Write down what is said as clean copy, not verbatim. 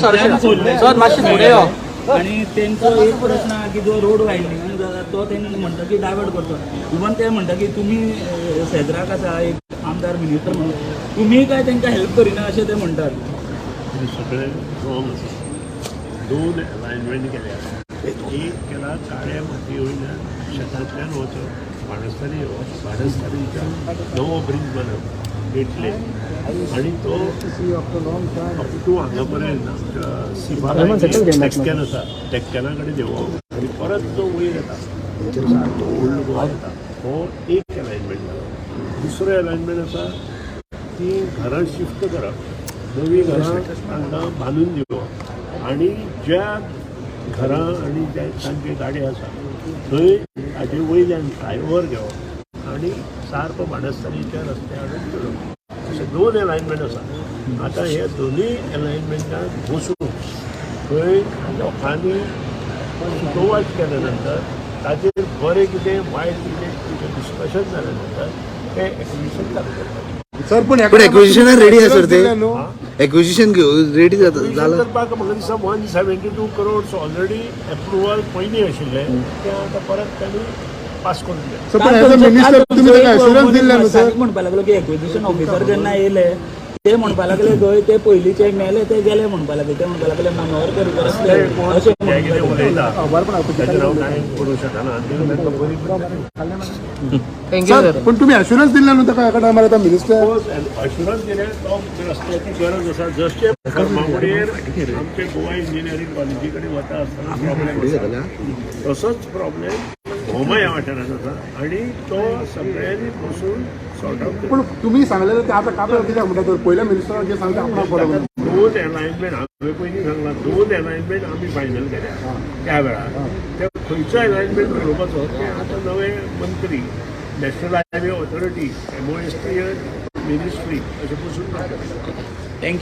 मातशें सर मातशें फुडें यो. आणि त्यांचा एक प्रश्न आहे की जो रोड वायडनिंग जाता तो त्यांनी म्हणटा की डायवर्ट करतो. इवन ते म्हणटा की तुम्ही शेजराक आसा एक आमदार मिनिस्टर म्हणून तुम्ही काय त्यांना हेल्प करिना अशें ते म्हणटात. सगळें रॉंग आसा. 2 अलायनमेंट केल्या. एक केला काळ्या माती वयल्यान शेतांतल्यान वचप बाणस्तारी येवप बाणस्तारीच्या नवो ब्रिज बांदप इतले आनी तो अप टू हांगा पर्यंत डेक्कॅन आसा डेक्कॅना कडेन देवप आनी परत तो वयर येता सारको ओल्ड गोवा येता. हो एक अलायनमेंट जालो. दुसरो अलायनमेंट आसा ती घरां शिफ्ट करप नवी घरां तांकां बांदून दिवप आनी ज्या घरां आनी ज्या तांचे गाडी आसा थंय हाजे वयल्यान फ्लायओवर घेवप आनी सारको बाणस्तारीच्या रस्त्यार हाडून ठेवप. अशे 2 अलायनमेंट आसा. आतां हे दोनूय अलायनमेंटाक बसून थंय लोकांनी सुतोवाच केल्या नंतर ताचेर बरें कितें वायट कितें डिस्कशन जाल्या नंतर तें एक्विजिशन चालू करपाचें. सर पण एक्विजिशन रेडी आहे सर ते एक्विजिशन रेडी जालें करपाक म्हाका दिसता 172 crores ऑलरेडी एप्रुवल पयलीं आशिल्लें तें आतां परत तांणी पास करून दिलें. सर पण एज अ मिनिस्टर तुमी ताका एश्युरन्स दिल्ले न्हू सर. म्हणपा लागलो की एक्विजिशन ऑफिसर जेन्ना येयले ते म्हणपा लागले खंय ते पयलींचे मेले ते गेले म्हणपा लागले. ते म्हणपा लागले मनोहर करकर अशें उलयता ताचेर हांव कांय करूंक शकना. सर पण तुमी एश्युरन्स दिल्ले न्हू ताका एका टायमार आतां मिनिस्टर अश्युरन्स दिलें तो रस्त्याची गरज आसा. जशे कर्मागुडयेर आमचे गोवा इंजिनियरींग कॉलेजी कडेन वता आसतना प्रॉब्लेम आसा तसोच प्रॉब्लेम भोमा ह्या वाठारांत आसा आनी तो सगळ्यांनी बसून सॉर्ट आउट. पण तुमी सांगलेले ते आतां कापल्यार कित्याक म्हणटा तर पयल्या मिनिस्टराक जे सांगता आपणाक बरोबर. 2 अलायनमेंट हांवें पयलीं सांगलां 2 अलायनमेंट आमी फायनल केल्या त्या वेळार. ते खंयचो अलायनमेंट बरोवपाचो ते आतां नवे मंत्री national highway authority MOSTL ministry अशें बसून थँक्यू.